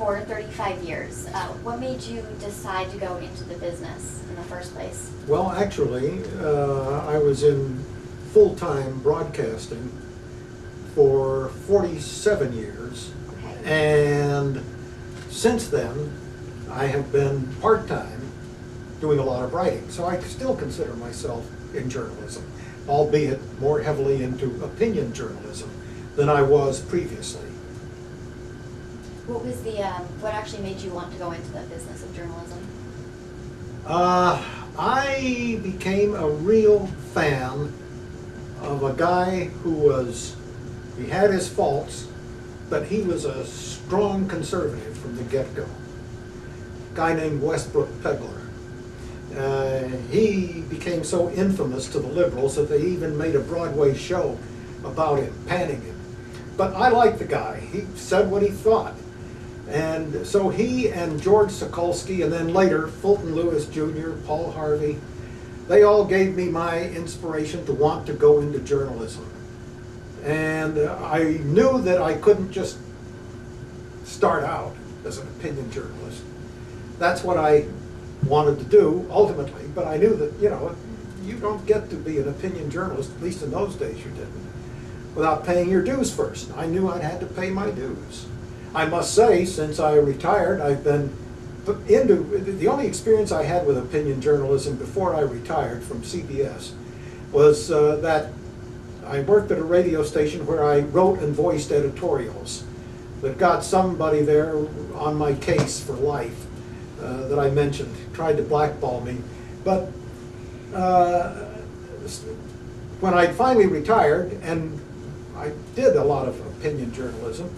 for 35 years. What made you decide to go into the business in the first place? Well, actually, I was in full-time broadcasting for 47 years. Okay. And since then, I have been part-time doing a lot of writing. So I still consider myself in journalism, albeit more heavily into opinion journalism than I was previously. What was the, what actually made you want to go into the business of journalism? I became a real fan of a guy who he had his faults, but he was a strong conservative from the get-go. A guy named Wes Vernon. He became so infamous to the liberals that they even made a Broadway show about him, panning him. But I liked the guy. He said what he thought. And so he and George Sokolsky, and then later Fulton Lewis Jr., Paul Harvey, they all gave me my inspiration to want to go into journalism. And I knew that I couldn't just start out as an opinion journalist. That's what I wanted to do ultimately, but I knew that, you don't get to be an opinion journalist, at least in those days you didn't, without paying your dues first. I knew I'd had to pay my dues. I must say, since I retired, I've been the only experience I had with opinion journalism before I retired from CBS was that I worked at a radio station where I wrote and voiced editorials that got somebody there on my case for life that I mentioned, tried to blackball me. But when I finally retired, and I did a lot of opinion journalism,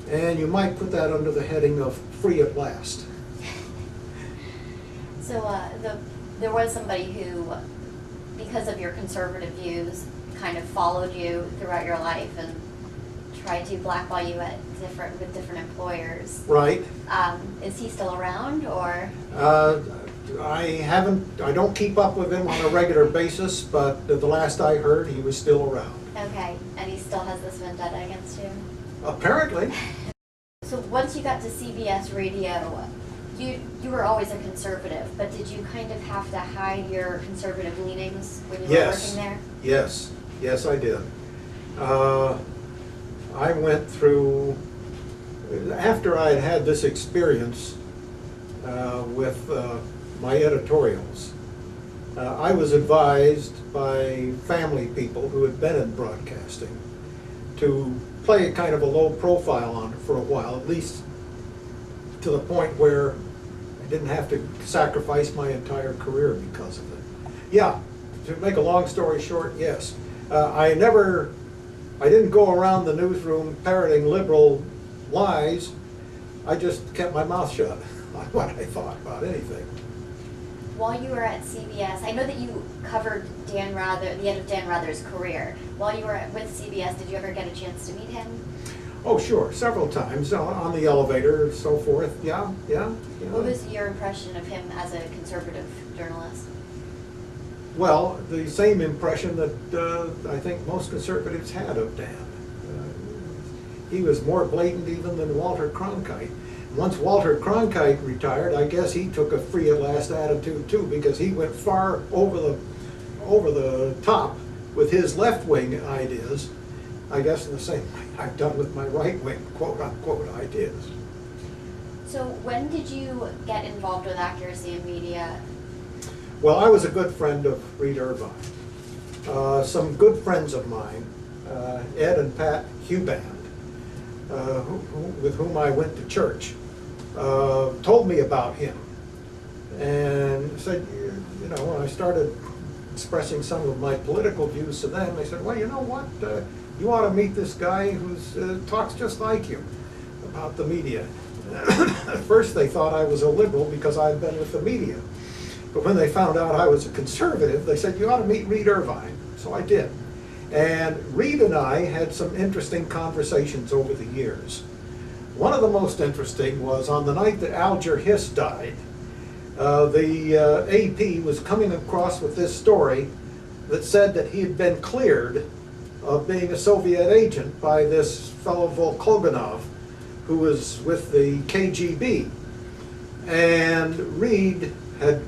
and you might put that under the heading of free at last. So there was somebody who, because of your conservative views, kind of followed you throughout your life and tried to blackball you with different employers. Right. Is he still around, or? I don't keep up with him on a regular basis, but the last I heard, he was still around. Okay, and he still has this vendetta against you? Apparently. So once you got to CBS Radio, you were always a conservative, but did you kind of have to hide your conservative leanings when you were working there? Yes, I did. I went through, after I had had this experience with my editorials, I was advised by family people who had been in broadcasting to play a kind of a low profile on it for a while, at least to the point where I didn't have to sacrifice my entire career because of it. Yeah, to make a long story short, yes. I didn't go around the newsroom parroting liberal lies. I just kept my mouth shut on what I thought about anything. While you were at CBS, I know that you covered the end of Dan Rather's career. While you were with CBS, did you ever get a chance to meet him? Oh, sure, several times on the elevator and so forth. Yeah. What was your impression of him as a conservative journalist? Well, the same impression that I think most conservatives had of Dan. He was more blatant even than Walter Cronkite. Once Walter Cronkite retired, I guess he took a free at last attitude too, because he went far over the top with his left-wing ideas, I guess in the same way I've done with my right-wing quote-unquote ideas. So when did you get involved with accuracy in media? Well, I was a good friend of Reed Irvine. Some good friends of mine, Ed and Pat Huband, with whom I went to church, told me about him and said, when I started expressing some of my political views to them, they said, well, you know what, you ought to meet this guy who talks just like you about the media. At first they thought I was a liberal because I'd been with the media. But when they found out I was a conservative, they said, you ought to meet Reed Irvine. So I did. And Reed and I had some interesting conversations over the years. One of the most interesting was on the night that Alger Hiss died. The AP was coming across with this story that said that he had been cleared of being a Soviet agent by this fellow Volkoganov, who was with the KGB. And Reed had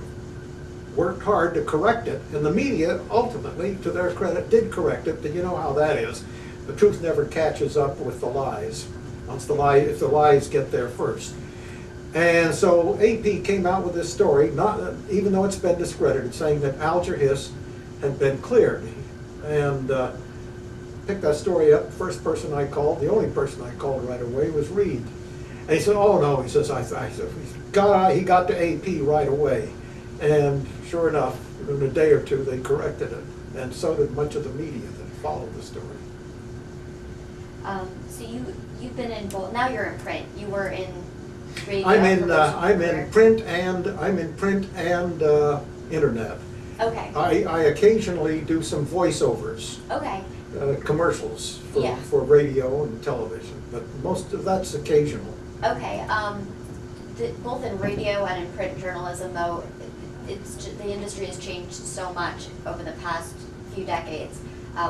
worked hard to correct it, and the media ultimately, to their credit, did correct it, but you know how that is. The truth never catches up with the lies, if the lies get there first. And so AP came out with this story, even though it's been discredited, saying that Alger Hiss had been cleared. And picked that story up. First person I called, the only person I called right away was Reed. And he said, "Oh no," he says, he got to AP right away. And sure enough, in a day or two, they corrected it. And so did much of the media that followed the story. So you've been in both. Now you're in print. You were in radio. I'm in print and internet. Okay. I occasionally do some voiceovers. Okay. Commercials Yeah. for radio and television, but most of that's occasional. Okay. Both in radio and in print journalism, though, the industry has changed so much over the past few decades.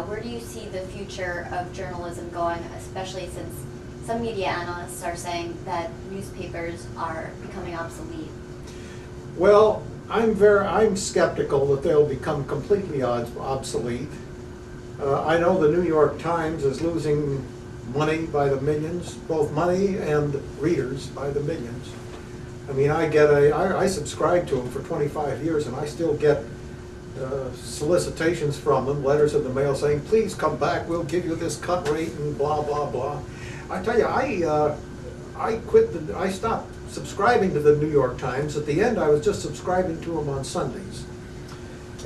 Where do you see the future of journalism going, especially since some media analysts are saying that newspapers are becoming obsolete? Well, I'm skeptical that they'll become completely obsolete. I know the New York Times is losing money by the millions, both money and readers by the millions. I mean, I subscribe to them for 25 years, and I still get solicitations from them, letters in the mail saying, "Please come back, we'll give you this cut rate," and blah, blah, blah. I tell you, I stopped subscribing to the New York Times. At the end, I was just subscribing to them on Sundays.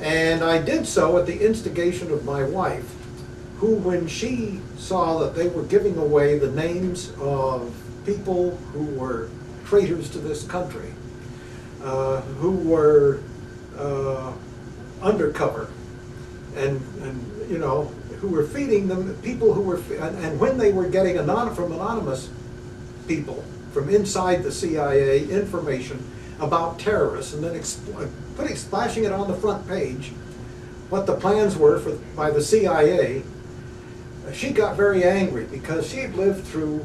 And I did so at the instigation of my wife, who, when she saw that they were giving away the names of people who were traitors to this country, who were undercover, and you know, who were feeding them, people who were, and when they were getting from anonymous people from inside the CIA information about terrorists, and then splashing it on the front page, what the plans were by the CIA, she got very angry because she'd lived through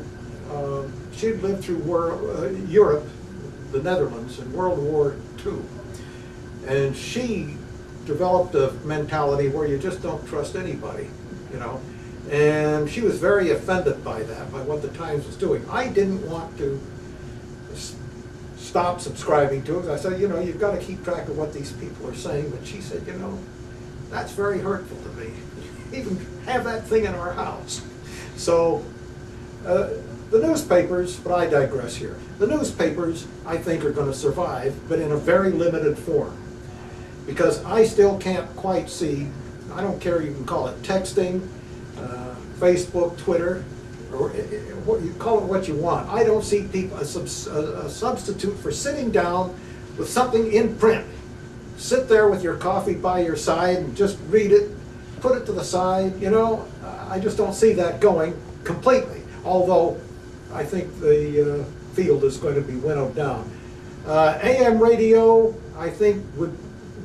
Europe, the Netherlands, in World War II, and she developed a mentality where you just don't trust anybody, you know. And she was very offended by that, by what the Times was doing. I didn't want to stop subscribing to it. I said, you know, you've got to keep track of what these people are saying. But she said, you know, that's very hurtful to me. Even have that thing in our house. So the newspapers, but I digress here. The newspapers, I think, are going to survive, but in a very limited form. Because I still can't quite see, I don't care, you can call it texting, Facebook, Twitter, or you call it what you want. I don't see people a substitute for sitting down with something in print. Sit there with your coffee by your side and just read it, put it to the side, you know. I just don't see that going completely, although I think the field is going to be winnowed down. AM radio, I think,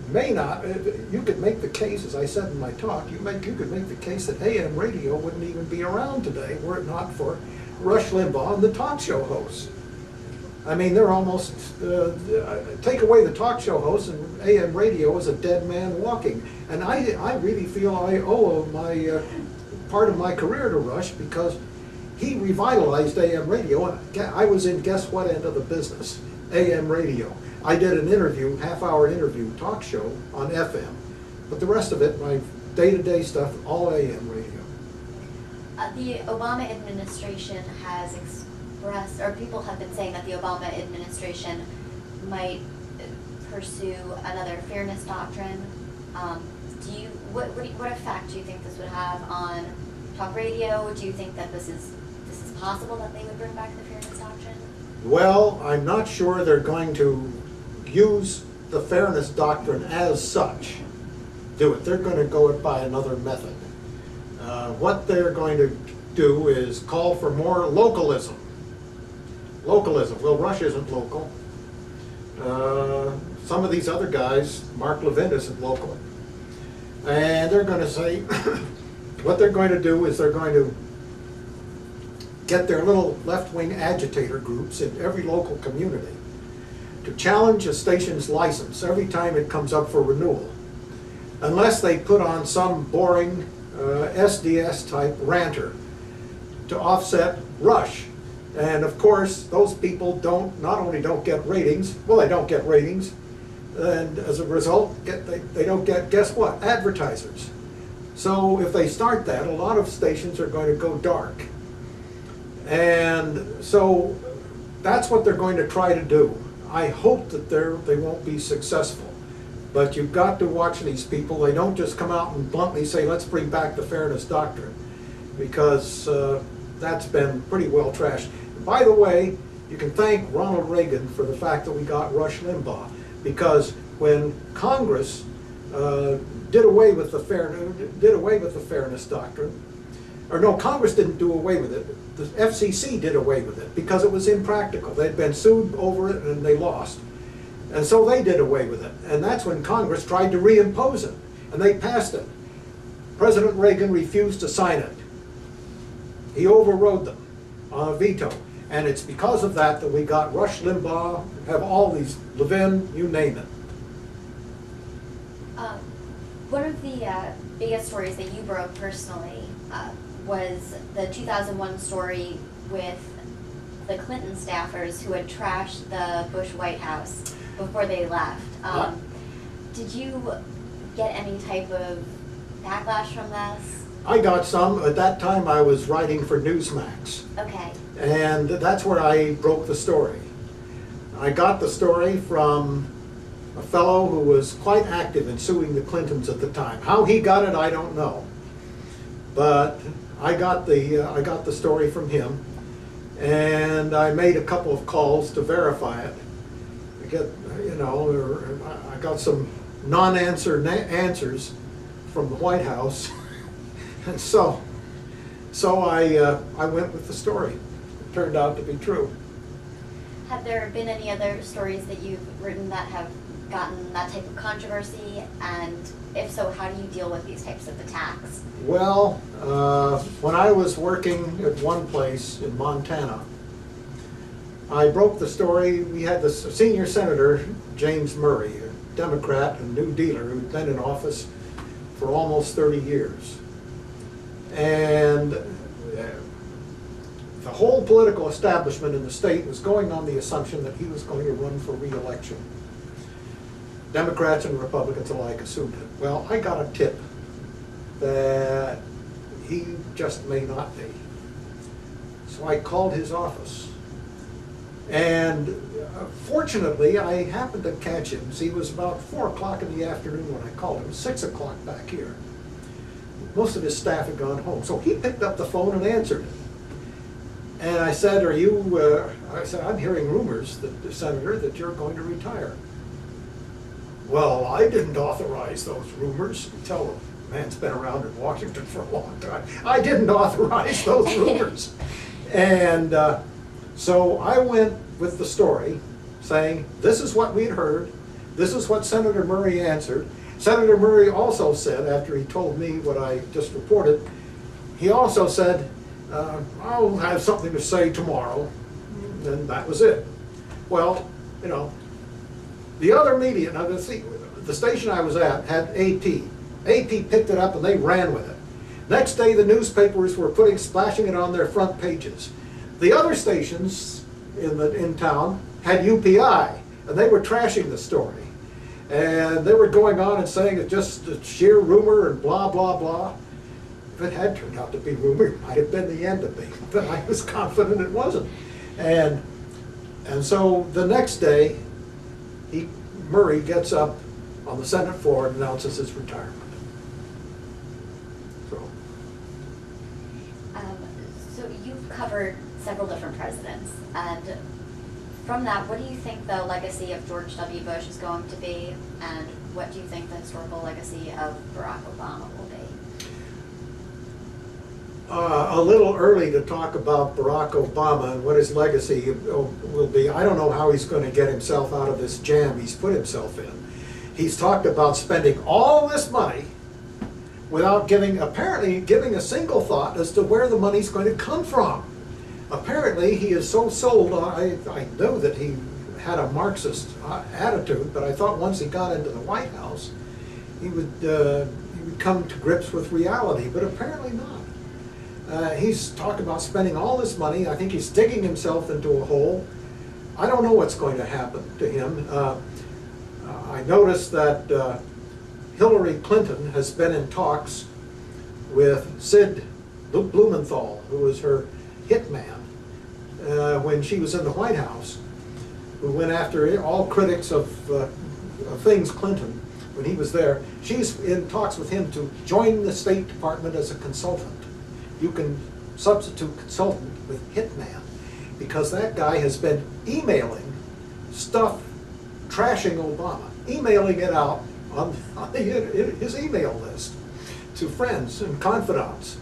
may not. You could make the case, as I said in my talk, you could make the case that AM radio wouldn't even be around today were it not for Rush Limbaugh and the talk show hosts. I mean, they're almost, take away the talk show hosts and AM radio is a dead man walking. And I really feel I owe part of my career to Rush, because he revitalized AM radio, and I was in guess what end of the business? AM radio. I did an interview, half-hour interview talk show on FM, but the rest of it, my day-to-day stuff, all AM radio. The Obama administration has expressed, or people have been saying that the Obama administration might pursue another fairness doctrine. What effect do you think this would have on talk radio? Do you think that this is possible that they would bring back the fairness doctrine? Well, I'm not sure they're going to use the fairness doctrine as such. They're going to go it by another method. What they're going to do is call for more localism. Localism. Well, Rush isn't local. Some of these other guys, Mark Levin isn't local. And they're going to say, what they're going to do is they're going to get their little left-wing agitator groups in every local community to challenge a station's license every time it comes up for renewal, unless they put on some boring SDS-type ranter to offset Rush. And of course, those people not only don't get ratings, well, they don't get ratings, and as a result, they don't get, guess what, advertisers. So if they start that, a lot of stations are going to go dark. And so that's what they're going to try to do. I hope that they won't be successful. But you've got to watch these people. They don't just come out and bluntly say, let's bring back the fairness doctrine, because that's been pretty well trashed. By the way, you can thank Ronald Reagan for the fact that we got Rush Limbaugh, because when Congress did away with the fairness doctrine, or no, Congress didn't do away with it. The FCC did away with it because it was impractical. They'd been sued over it and they lost. And so they did away with it. And that's when Congress tried to reimpose it. And they passed it. President Reagan refused to sign it. He overrode them on a veto. And it's because of that that we got Rush Limbaugh, have all these, Levin, you name it. One of the biggest stories that you broke personally was the 2001 story with the Clinton staffers who had trashed the Bush White House before they left. Did you get any type of backlash from this? I got some. At that time I was writing for Newsmax. Okay. And that's where I broke the story. I got the story from a fellow who was quite active in suing the Clintons at the time. How he got it, I don't know. But I got the story from him, and I made a couple of calls to verify it. I got some answers from the White House, and so I went with the story. It turned out to be true. Have there been any other stories that you've written that have gotten that type of controversy? And if so, how do you deal with these types of attacks? Well, when I was working at one place in Montana, I broke the story. We had the senior senator, James Murray, a Democrat and New Dealer, who'd been in office for almost 30 years. And the whole political establishment in the state was going on the assumption that he was going to run for re-election. Democrats and Republicans alike assumed it. Well, I got a tip that he just may not be. So I called his office. And fortunately, I happened to catch him. See, it was about 4 o'clock in the afternoon when I called him. It was 6 o'clock back here. Most of his staff had gone home. So he picked up the phone and answered it. And I said, I'm hearing rumors, Senator, that you're going to retire. Well, I didn't authorize those rumors. Tell the man's been around in Washington for a long time. I didn't authorize those rumors. And so I went with the story saying, this is what we'd heard. This is what Senator Murray answered. Senator Murray also said, after he told me what I just reported, he also said, I'll have something to say tomorrow. And that was it. Well, the other media, now the station I was at had AP. AP picked it up and they ran with it. Next day the newspapers were splashing it on their front pages. The other stations in town had UPI, and they were trashing the story. And they were going on and saying it's just a sheer rumor and blah, blah, blah. If it had turned out to be rumor, it might have been the end of me, but I was confident it wasn't. And so the next day, Murray gets up on the Senate floor and announces his retirement. So you've covered several different presidents, and from that, what do you think the legacy of George W. Bush is going to be, and what do you think the historical legacy of Barack Obama will be? A little early to talk about Barack Obama and what his legacy will be. I don't know how he's going to get himself out of this jam he's put himself in. He's talked about spending all this money without apparently giving a single thought as to where the money's going to come from. apparently he is so sold on, I know that he had a Marxist attitude, but I thought once he got into the White House, he would come to grips with reality, but apparently not. He's talked about spending all this money. I think he's digging himself into a hole. I don't know what's going to happen to him. I noticed that Hillary Clinton has been in talks with Sid Blumenthal, who was her hitman when she was in the White House, who went after all critics of things Clinton when he was there. She's in talks with him to join the State Department as a consultant. You can substitute consultant with hitman, because that guy has been emailing stuff trashing Obama, emailing it out on his email list to friends and confidants.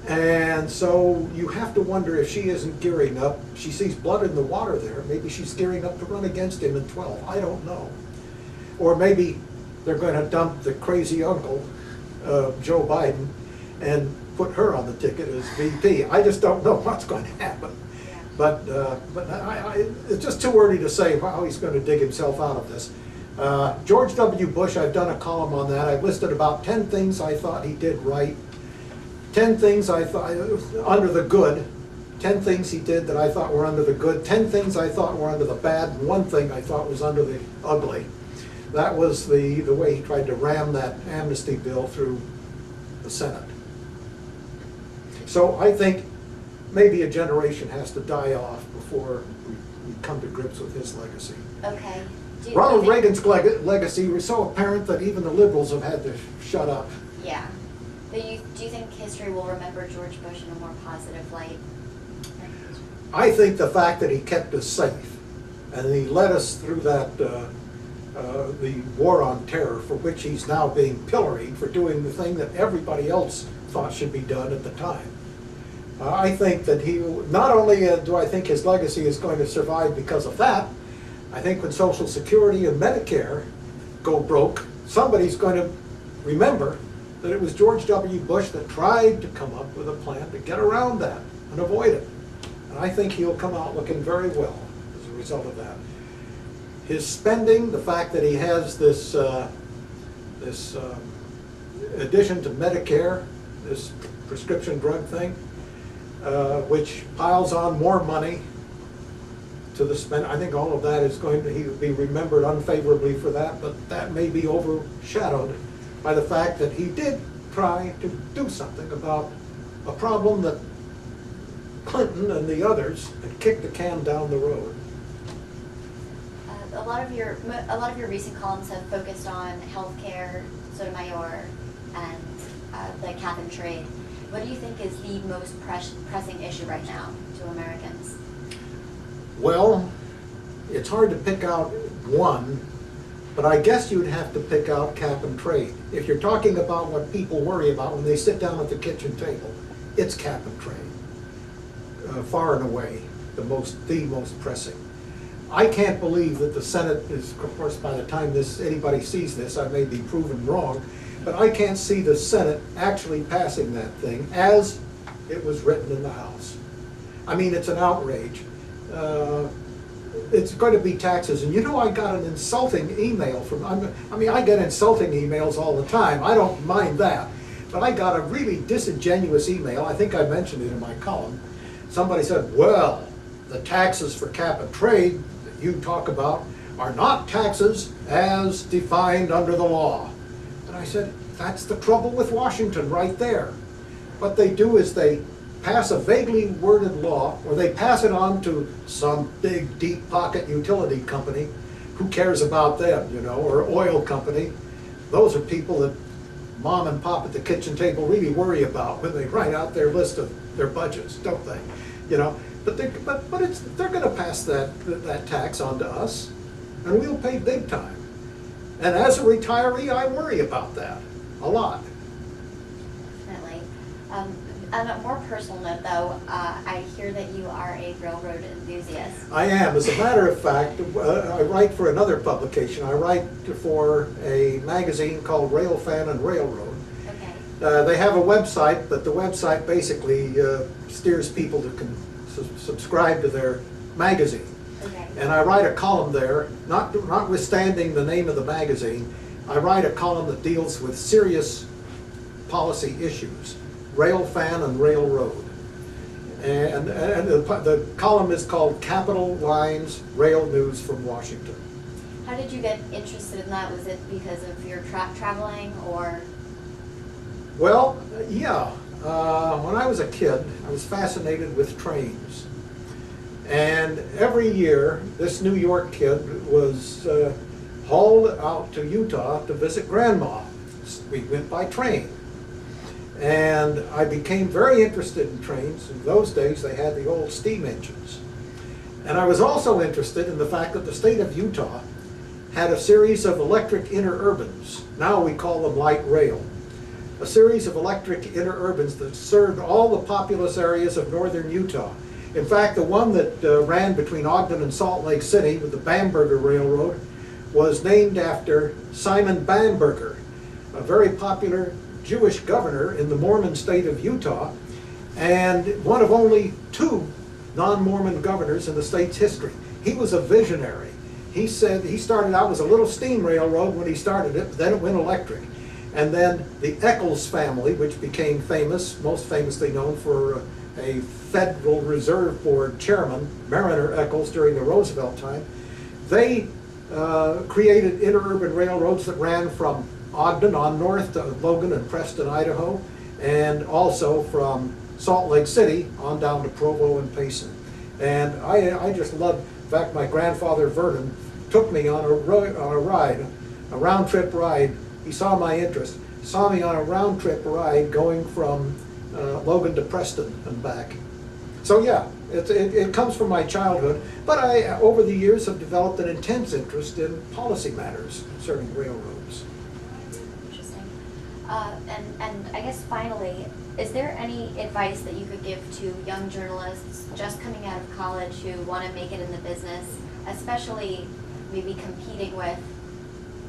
And so you have to wonder if she isn't gearing up. She sees blood in the water there. Maybe she's gearing up to run against him in 12. I don't know. Or maybe they're going to dump the crazy uncle, Joe Biden, and put her on the ticket as VP. I just don't know what's going to happen. But it's just too early to say how he's going to dig himself out of this. George W. Bush, I've done a column on that. I've listed about 10 things I thought he did right, 10 things I thought under the good, 10 things he did that I thought were under the good, 10 things I thought were under the bad, and 1 thing I thought was under the ugly. That was the way he tried to ram that amnesty bill through the Senate. So I think maybe a generation has to die off before we come to grips with his legacy. Okay. Ronald Reagan's legacy was so apparent that even the liberals have had to shut up. Yeah. But do you think history will remember George Bush in a more positive light? I think the fact that he kept us safe and he led us through that the war on terror, for which he's now being pilloried for doing the thing that everybody else thought should be done at the time. I think that he, not only do I think his legacy is going to survive because of that, I think when Social Security and Medicare go broke, somebody's going to remember that it was George W. Bush that tried to come up with a plan to get around that and avoid it. And I think he'll come out looking very well as a result of that. His spending, the fact that he has this addition to Medicare, this prescription drug thing, which piles on more money to the spend. I think all of that is going to, he will be remembered unfavorably for that, but that may be overshadowed by the fact that he did try to do something about a problem that Clinton and the others had kicked the can down the road. A lot of your recent columns have focused on healthcare, Sotomayor, and the cap and trade. What do you think is the most pressing issue right now to Americans? Well, it's hard to pick out one, but I guess you'd have to pick out cap and trade. If you're talking about what people worry about when they sit down at the kitchen table, it's cap and trade, far and away the most pressing. I can't believe that the Senate is, of course, by the time anybody sees this, I may be proven wrong, but I can't see the Senate actually passing that thing as it was written in the House. I mean, it's an outrage. It's going to be taxes, and you know, I got an insulting email from, I mean, I get insulting emails all the time. I don't mind that, but I got a really disingenuous email. I think I mentioned it in my column. Somebody said, well, the taxes for cap and trade that you talk about are not taxes as defined under the law. And I said, that's the trouble with Washington right there. What they do is they pass a vaguely worded law, or they pass it on to some big, deep pocket utility company. Who cares about them, you know, or oil company. Those are people that mom and pop at the kitchen table really worry about when they write out their list of their budgets, don't they? You know, but they're going to pass that tax on to us, and we'll pay big time. And as a retiree, I worry about that a lot. Definitely. On a more personal note, though, I hear that you are a railroad enthusiast. I am. As a matter of fact, I write for another publication. I write for a magazine called Rail Fan and Railroad. Okay. They have a website, but the website basically steers people to subscribe to their magazine. Okay. And I write a column there, notwithstanding the name of the magazine, I write a column that deals with serious policy issues, rail fan and railroad. And the column is called Capital Lines Rail News from Washington. How did you get interested in that? Was it because of your traveling or? Well, yeah. When I was a kid, I was fascinated with trains. And every year, this New York kid was hauled out to Utah to visit Grandma. We went by train. And I became very interested in trains. In those days, they had the old steam engines. And I was also interested in the fact that the state of Utah had a series of electric interurbans. Now we call them light rail. A series of electric interurbans that served all the populous areas of northern Utah. In fact, the one that ran between Ogden and Salt Lake City with the Bamberger Railroad was named after Simon Bamberger, a very popular Jewish governor in the Mormon state of Utah, and one of only 2 non-Mormon governors in the state's history. He was a visionary. He said he started out as a little steam railroad when he started it, then it went electric. And then the Eccles family, which became famous, most famously known for a Federal Reserve Board chairman, Mariner Eccles, during the Roosevelt time, they created interurban railroads that ran from Ogden on north to Logan and Preston, Idaho, and also from Salt Lake City on down to Provo and Payson. And I just loved, in fact, my grandfather Vernon took me on a ride, a round-trip ride. He saw my interest, saw me on a round-trip ride going from Logan to Preston and back. So yeah, it comes from my childhood, but I, over the years, have developed an intense interest in policy matters concerning railroads. Interesting. And I guess finally, is there any advice that you could give to young journalists just coming out of college who want to make it in the business, especially maybe competing with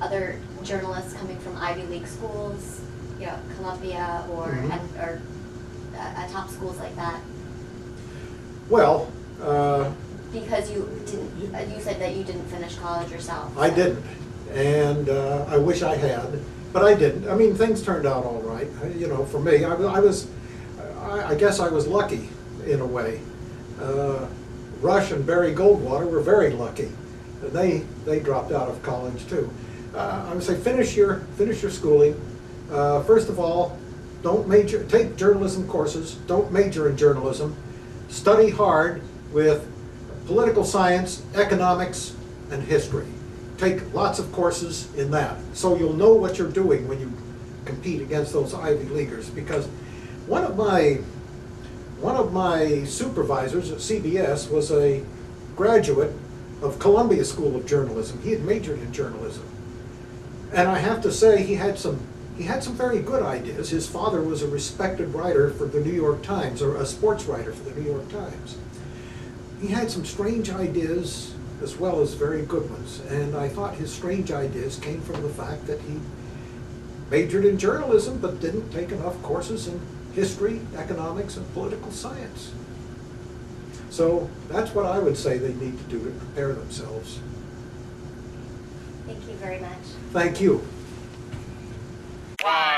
other journalists coming from Ivy League schools, you know, Columbia or or top schools like that? Well, because you didn't, you said that you didn't finish college yourself. So. I didn't, and I wish I had, but I didn't. I mean, things turned out all right. You know, for me, I guess I was lucky in a way. Rush and Barry Goldwater were very lucky. They dropped out of college too. I would say finish your schooling. First of all, take journalism courses. Don't major in journalism. Study hard with political science, economics, and history. Take lots of courses in that, so you'll know what you're doing when you compete against those Ivy Leaguers. Because one of my supervisors at CBS was a graduate of Columbia School of Journalism. He had majored in journalism, and I have to say he had some very good ideas. His father was a respected writer for the New York Times, or a sports writer for the New York Times. He had some strange ideas as well as very good ones, and I thought his strange ideas came from the fact that he majored in journalism but didn't take enough courses in history, economics, and political science. So that's what I would say they need to do to prepare themselves. Thank you very much. Thank you. Wow.